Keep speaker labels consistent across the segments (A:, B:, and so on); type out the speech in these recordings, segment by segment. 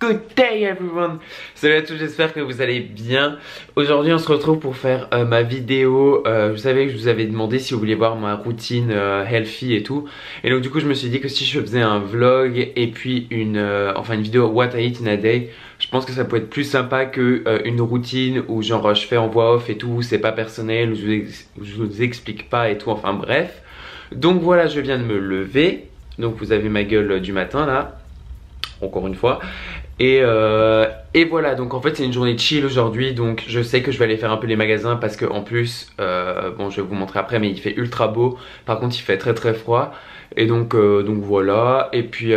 A: Good day everyone. Salut à tous, j'espère que vous allez bien. Aujourd'hui on se retrouve pour faire ma vidéo. Vous savez que je vous avais demandé si vous vouliez voir ma routine healthy et tout. Et donc du coup je me suis dit que si je faisais un vlog et puis une vidéo What I Eat in a Day, je pense que ça peut être plus sympa que une routine où genre je fais en voix off et tout, c'est pas personnel, où je vous explique pas et tout, enfin bref. Donc voilà, je viens de me lever. Donc vous avez ma gueule du matin là, encore une fois. Et voilà, donc en fait c'est une journée chill aujourd'hui. Donc je sais que je vais aller faire un peu les magasins parce que en plus, bon je vais vous montrer après, mais il fait ultra beau. Par contre il fait très très froid. Et donc voilà, et puis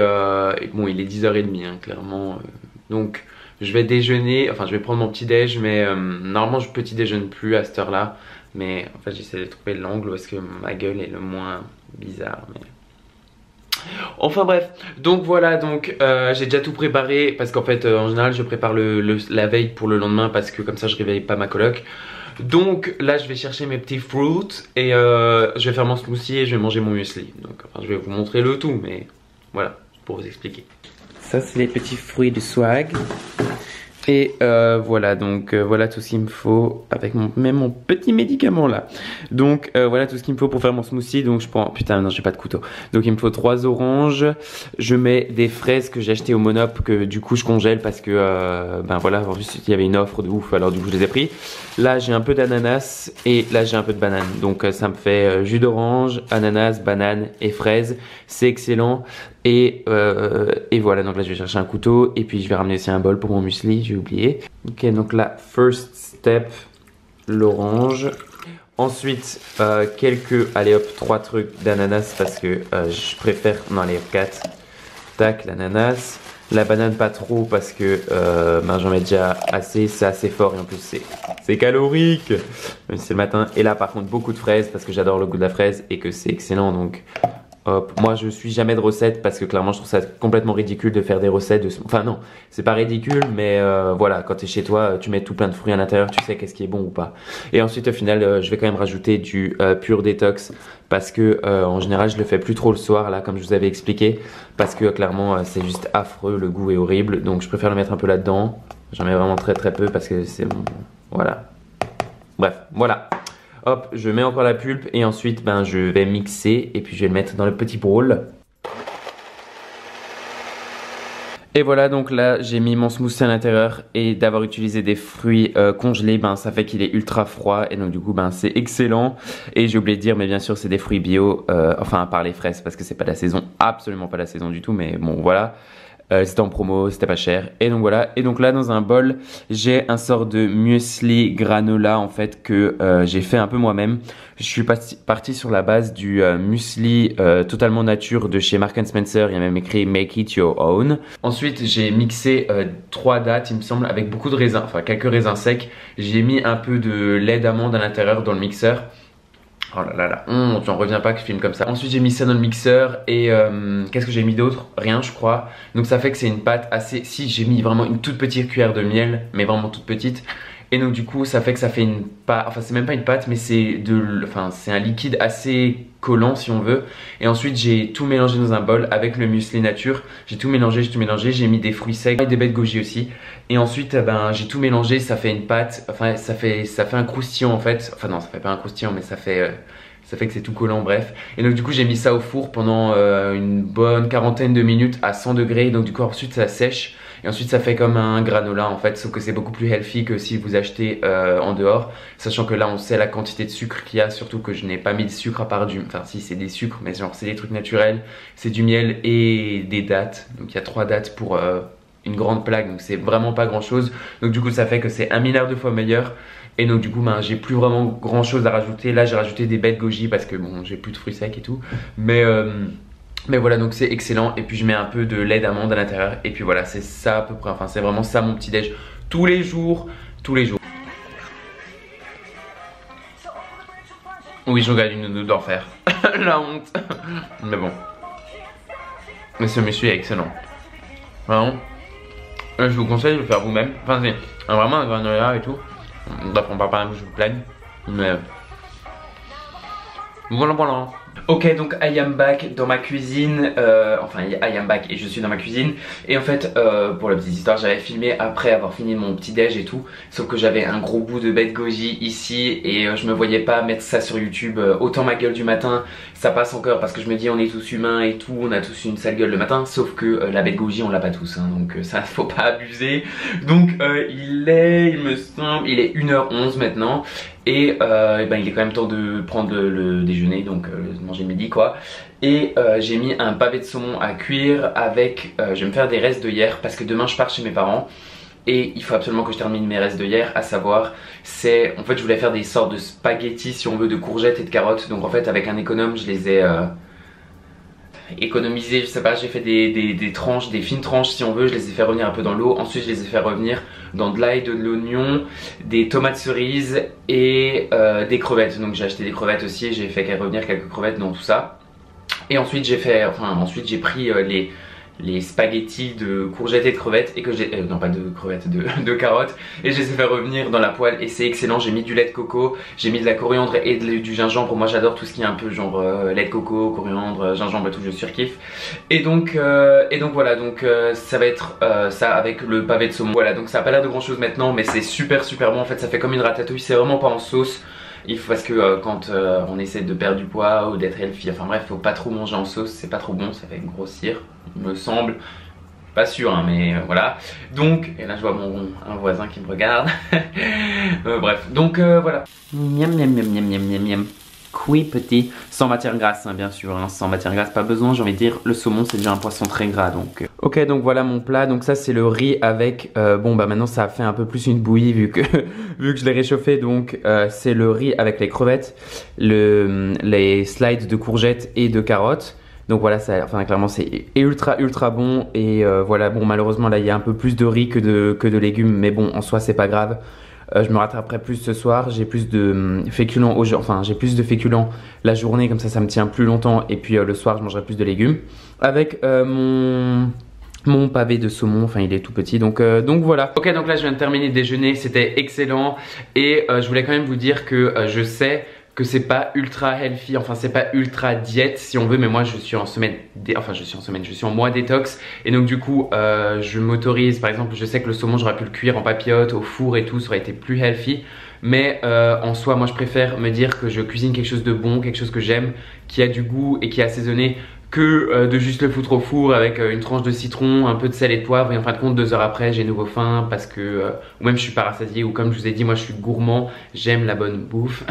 A: bon il est 10h30 hein, clairement. Donc je vais déjeuner, enfin je vais prendre mon petit déj. Mais normalement je petit déjeune plus à cette heure là. Mais en fait j'essaie de trouver l'angle parce que ma gueule est le moins bizarre, mais... Enfin bref, donc voilà, donc j'ai déjà tout préparé parce qu'en fait en général je prépare la veille pour le lendemain parce que comme ça je réveille pas ma coloc. Donc là je vais chercher mes petits fruits et je vais faire mon smoothie et je vais manger mon muesli. Donc enfin, je vais vous montrer le tout, mais voilà, pour vous expliquer. Ça c'est les petits fruits de swag. Et voilà, donc voilà tout ce qu'il me faut avec même mon petit médicament là. Donc voilà tout ce qu'il me faut pour faire mon smoothie. Donc je prends, putain non j'ai pas de couteau. Donc il me faut 3 oranges. Je mets des fraises que j'ai achetées au Monop, que du coup je congèle parce que ben voilà, en plus il y avait une offre de ouf, alors du coup je les ai pris. Là j'ai un peu d'ananas et là j'ai un peu de banane. Donc ça me fait jus d'orange, ananas, banane et fraises. C'est excellent. Et voilà, donc là je vais chercher un couteau et puis je vais ramener aussi un bol pour mon muesli, j'ai oublié. Ok, donc là, first step, l'orange. Ensuite, allez hop, 3 trucs d'ananas parce que je préfère, non allez hop, 4. Tac, l'ananas. La banane pas trop parce que ben, j'en mets déjà assez, c'est assez fort et en plus c'est calorique. Même si c'est le matin. Et là par contre beaucoup de fraises parce que j'adore le goût de la fraise et que c'est excellent donc... Hop. Moi je suis jamais de recettes parce que clairement je trouve ça complètement ridicule de faire des recettes de... Enfin non, c'est pas ridicule mais voilà, quand t'es chez toi tu mets tout plein de fruits à l'intérieur, tu sais qu'est-ce qui est bon ou pas. Et ensuite au final je vais quand même rajouter du pur détox parce que en général je le fais plus trop le soir là comme je vous avais expliqué. Parce que clairement c'est juste affreux, le goût est horrible, donc je préfère le mettre un peu là-dedans. J'en mets vraiment très très peu parce que c'est bon, voilà. Bref, voilà. Hop, je mets encore la pulpe et ensuite ben, je vais mixer et puis je vais le mettre dans le petit bowl. Et voilà, donc là j'ai mis mon smoothie à l'intérieur et d'avoir utilisé des fruits congelés, ben, ça fait qu'il est ultra froid et donc du coup ben, c'est excellent. Et j'ai oublié de dire, mais bien sûr c'est des fruits bio, enfin à part les fraises parce que c'est pas la saison, absolument pas la saison du tout, mais bon voilà. C'était en promo, c'était pas cher. Et donc voilà, et donc là dans un bol j'ai un sort de muesli granola en fait que j'ai fait un peu moi-même. Je suis parti sur la base du muesli totalement nature de chez Marks & Spencer. Il y a même écrit Make it your own. Ensuite j'ai mixé 3 dattes il me semble avec beaucoup de raisins, enfin quelques raisins secs. J'ai mis un peu de lait d'amande à l'intérieur dans le mixeur. Oh là là là, j'en reviens pas que je filme comme ça. Ensuite j'ai mis ça dans le mixeur et qu'est-ce que j'ai mis d'autre? Rien je crois. Donc ça fait que c'est une pâte assez... Si j'ai mis vraiment une toute petite cuillère de miel, mais vraiment toute petite. Et donc du coup ça fait que ça fait une pâte, enfin c'est même pas une pâte mais c'est un liquide assez collant si on veut. Et ensuite j'ai tout mélangé dans un bol avec le muesli nature. J'ai tout mélangé, j'ai mis des fruits secs et des baies de goji aussi. Et ensuite ben, j'ai tout mélangé, ça fait une pâte, enfin ça fait un croustillant en fait. Enfin non ça fait pas un croustillant mais ça fait que c'est tout collant, bref. Et donc du coup j'ai mis ça au four pendant une bonne quarantaine de minutes à 100 degrés. Donc du coup ensuite ça sèche. Et ensuite ça fait comme un granola en fait, sauf que c'est beaucoup plus healthy que si vous achetez en dehors. Sachant que là on sait la quantité de sucre qu'il y a, surtout que je n'ai pas mis de sucre à part du... Enfin si c'est des sucres, mais genre c'est des trucs naturels. C'est du miel et des dattes. Donc il y a 3 dattes pour une grande plaque, donc c'est vraiment pas grand chose. Donc du coup ça fait que c'est 1 milliard de fois meilleur. Et donc du coup ben, j'ai plus vraiment grand chose à rajouter. Là j'ai rajouté des baies de goji parce que bon j'ai plus de fruits secs et tout. Mais voilà, donc c'est excellent. Et puis je mets un peu de lait d'amande à l'intérieur. Et puis voilà, c'est ça à peu près. Enfin, c'est vraiment ça mon petit déj. Tous les jours. Tous les jours. Oui, je regarde une nounou d'enfer. La honte. Mais bon. Mais ce monsieur est excellent. Vraiment. Je vous conseille de le faire vous-même. Enfin, c'est vraiment un granola et tout. D'après on parle pas, je vous plaigne. Mais voilà, voilà. Ok, donc I am back dans ma cuisine, enfin I am back et je suis dans ma cuisine. Et en fait, pour la petite histoire, j'avais filmé après avoir fini mon petit déj et tout. Sauf que j'avais un gros bout de bête goji ici et je me voyais pas mettre ça sur YouTube. Autant ma gueule du matin, ça passe encore parce que je me dis on est tous humains et tout, on a tous une sale gueule le matin. Sauf que la bête goji on l'a pas tous, hein, donc ça faut pas abuser. Donc il me semble, il est 1h11 maintenant. Et ben, il est quand même temps de prendre le déjeuner, donc manger le midi quoi. Et j'ai mis un pavé de saumon à cuire avec, je vais me faire des restes de hier parce que demain je pars chez mes parents. Et il faut absolument que je termine mes restes de hier, à savoir, en fait je voulais faire des sortes de spaghettis si on veut, de courgettes et de carottes. Donc en fait avec un économe je les ai économisé, je sais pas, j'ai fait des tranches, des fines tranches si on veut, je les ai fait revenir un peu dans l'eau, ensuite je les ai fait revenir dans de l'ail, de l'oignon, des tomates cerises et des crevettes. Donc j'ai acheté des crevettes aussi, j'ai fait revenir quelques crevettes dans tout ça. Et ensuite j'ai pris les spaghettis de courgettes et de crevettes et que j'ai non pas de crevettes, de carottes, et je les ai fait revenir dans la poêle et c'est excellent. J'ai mis du lait de coco, j'ai mis de la coriandre et du gingembre. Moi j'adore tout ce qui est un peu genre lait de coco, coriandre, gingembre et tout, je surkiffe. Et donc voilà, donc ça va être ça avec le pavé de saumon. Voilà, donc ça a pas l'air de grand chose maintenant mais c'est super bon. En fait ça fait comme une ratatouille, c'est vraiment pas en sauce. Il faut, parce que quand on essaie de perdre du poids ou d'être healthy, enfin bref, faut pas trop manger en sauce, c'est pas trop bon, ça fait grossir, il me semble. Pas sûr hein, mais voilà. Donc, et là je vois un voisin qui me regarde. Bref, donc voilà. Miam miam miam miam miam miam miam. Oui petit, sans matière grasse hein, bien sûr, hein, sans matière grasse, pas besoin, j'ai envie de dire, le saumon c'est déjà un poisson très gras donc. Ok, donc voilà mon plat, donc ça c'est le riz avec, bon bah maintenant ça a fait un peu plus une bouillie vu que, vu que je l'ai réchauffé, donc c'est le riz avec les crevettes, les slides de courgettes et de carottes. Donc voilà, ça, enfin clairement c'est ultra bon et voilà, bon malheureusement là il y a un peu plus de riz que de légumes, mais bon en soi c'est pas grave. Je me rattraperai plus ce soir, j'ai plus de féculents j'ai plus de féculents la journée, comme ça me tient plus longtemps, et puis le soir je mangerai plus de légumes avec mon pavé de saumon, enfin il est tout petit donc voilà. Ok, donc là je viens de terminer le déjeuner, c'était excellent et je voulais quand même vous dire que je sais que c'est pas ultra healthy, enfin c'est pas ultra diète si on veut, mais moi je suis en semaine, je suis en mois détox et donc du coup je m'autorise, par exemple je sais que le saumon j'aurais pu le cuire en papillote, au four et tout, ça aurait été plus healthy, mais en soi moi je préfère me dire que je cuisine quelque chose de bon, quelque chose que j'aime, qui a du goût et qui est assaisonné, que de juste le foutre au four avec une tranche de citron, un peu de sel et de poivre et en fin de compte 2 heures après j'ai nouveau faim parce que ou même je suis pas rassasié, ou comme je vous ai dit moi je suis gourmand, j'aime la bonne bouffe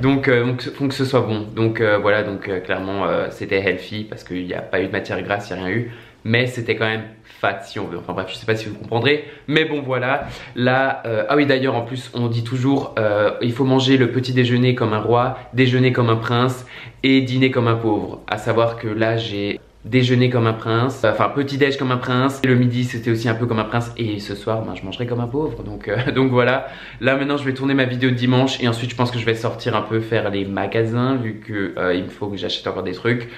A: donc faut que ce soit bon, donc voilà, donc clairement c'était healthy parce qu'il n'y a pas eu de matière grasse, il n'y a rien eu, mais c'était quand même fat si on veut, enfin bref je sais pas si vous comprendrez, mais bon voilà. Là ah oui d'ailleurs en plus on dit toujours il faut manger le petit déjeuner comme un roi, déjeuner comme un prince et dîner comme un pauvre, à savoir que là j'ai déjeuner comme un prince, enfin petit déj comme un prince, et le midi c'était aussi un peu comme un prince, et ce soir ben, je mangerai comme un pauvre, donc voilà. Là maintenant je vais tourner ma vidéo de dimanche et ensuite je pense que je vais sortir un peu faire les magasins vu que il me faut que j'achète encore des trucs.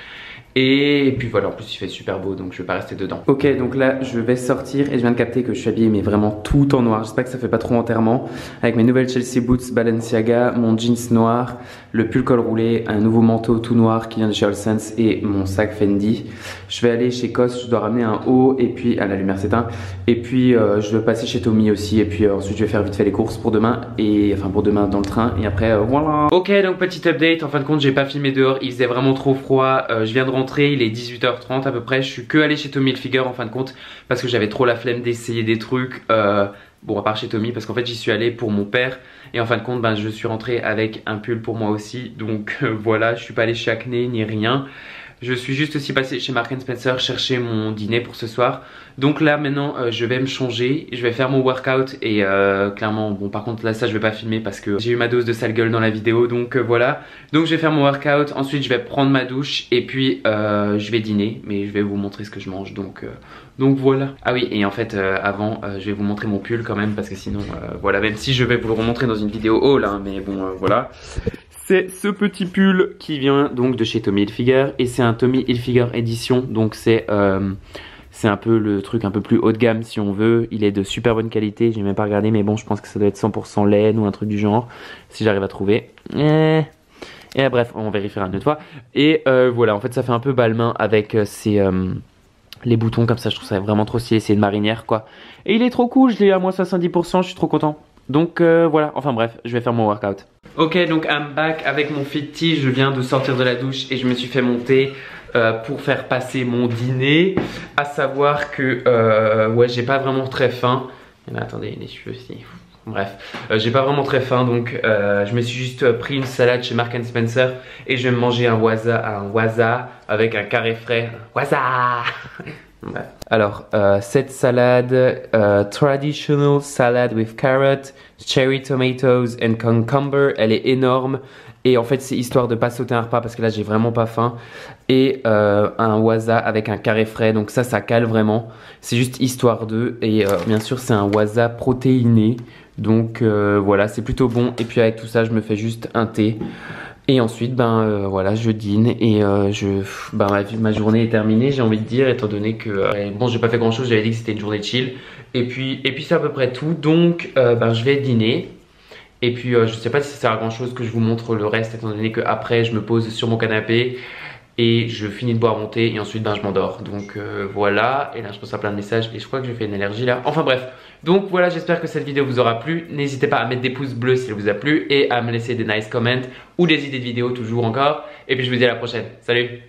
A: Et puis voilà, en plus il fait super beau donc je vais pas rester dedans. Ok, donc là je vais sortir et je viens de capter que je suis habillé mais vraiment tout en noir. J'espère que ça fait pas trop enterrement. Avec mes nouvelles Chelsea Boots Balenciaga, mon jeans noir, le pull col roulé, un nouveau manteau tout noir qui vient de chez All Sense et mon sac Fendi. Je vais aller chez COS, je dois ramener un haut et puis la lumière s'éteint. Et puis je vais passer chez Tommy aussi et puis ensuite je vais faire vite fait les courses pour demain, et enfin pour demain dans le train, et après voilà. Ok, donc petit update, en fin de compte j'ai pas filmé dehors, il faisait vraiment trop froid, je viens de rentrer. Il est 18h30 à peu près, je suis que allé chez Tommy Hilfiger en fin de compte parce que j'avais trop la flemme d'essayer des trucs, bon à part chez Tommy parce qu'en fait j'y suis allé pour mon père et en fin de compte ben, je suis rentré avec un pull pour moi aussi, donc voilà, je suis pas allé chez Acne ni rien. Je suis juste aussi passé chez Marks & Spencer chercher mon dîner pour ce soir. Donc là maintenant je vais me changer, je vais faire mon workout et clairement bon par contre là ça je vais pas filmer parce que j'ai eu ma dose de sale gueule dans la vidéo, donc voilà. Donc je vais faire mon workout, ensuite je vais prendre ma douche et puis je vais dîner, mais je vais vous montrer ce que je mange, donc voilà. Ah oui, et en fait avant je vais vous montrer mon pull quand même parce que sinon voilà, même si je vais vous le remontrer dans une vidéo haul hein, mais bon voilà. C'est ce petit pull qui vient donc de chez Tommy Hilfiger et c'est un Tommy Hilfiger édition, donc c'est un peu le truc un peu plus haut de gamme si on veut. Il est de super bonne qualité, j'ai même pas regardé mais bon je pense que ça doit être 100% laine ou un truc du genre si j'arrive à trouver. Et bref, on vérifiera une autre fois. Et voilà, en fait ça fait un peu balmain avec les boutons comme ça, je trouve ça vraiment trop stylé, c'est une marinière quoi. Et il est trop cool, je l'ai à moins 70%, je suis trop content. Donc voilà, enfin bref, je vais faire mon workout. Ok, donc I'm back avec mon fit tee, je viens de sortir de la douche et je me suis fait monter pour faire passer mon dîner. À savoir que ouais, j'ai pas vraiment très faim. Mais attendez, les cheveux aussi. Bref, j'ai pas vraiment très faim, donc je me suis juste pris une salade chez Marks & Spencer et je vais me manger un waza avec un carré frais. Waza. Bref. Alors, cette salade, traditional salad with carrot, cherry tomatoes and cucumber, elle est énorme. Et en fait, c'est histoire de pas sauter un repas parce que là, j'ai vraiment pas faim. Et un waza avec un carré frais, donc ça cale vraiment. C'est juste histoire de. Et bien sûr, c'est un waza protéiné. Donc voilà, c'est plutôt bon. Et puis avec tout ça, je me fais juste un thé. Et ensuite, voilà, je dîne et ma journée est terminée, j'ai envie de dire, étant donné que bon, j'ai pas fait grand chose, j'avais dit que c'était une journée chill. Et puis c'est à peu près tout. Donc je vais dîner. Et puis je sais pas si ça sert à grand chose que je vous montre le reste, étant donné que après je me pose sur mon canapé et je finis de boire mon thé et ensuite je m'endors. Donc voilà, et là je pense à plein de messages et je crois que j'ai fait une allergie là. Enfin bref, donc voilà, j'espère que cette vidéo vous aura plu. N'hésitez pas à mettre des pouces bleus si elle vous a plu et à me laisser des nice comments ou des idées de vidéos toujours encore. Et puis je vous dis à la prochaine, salut!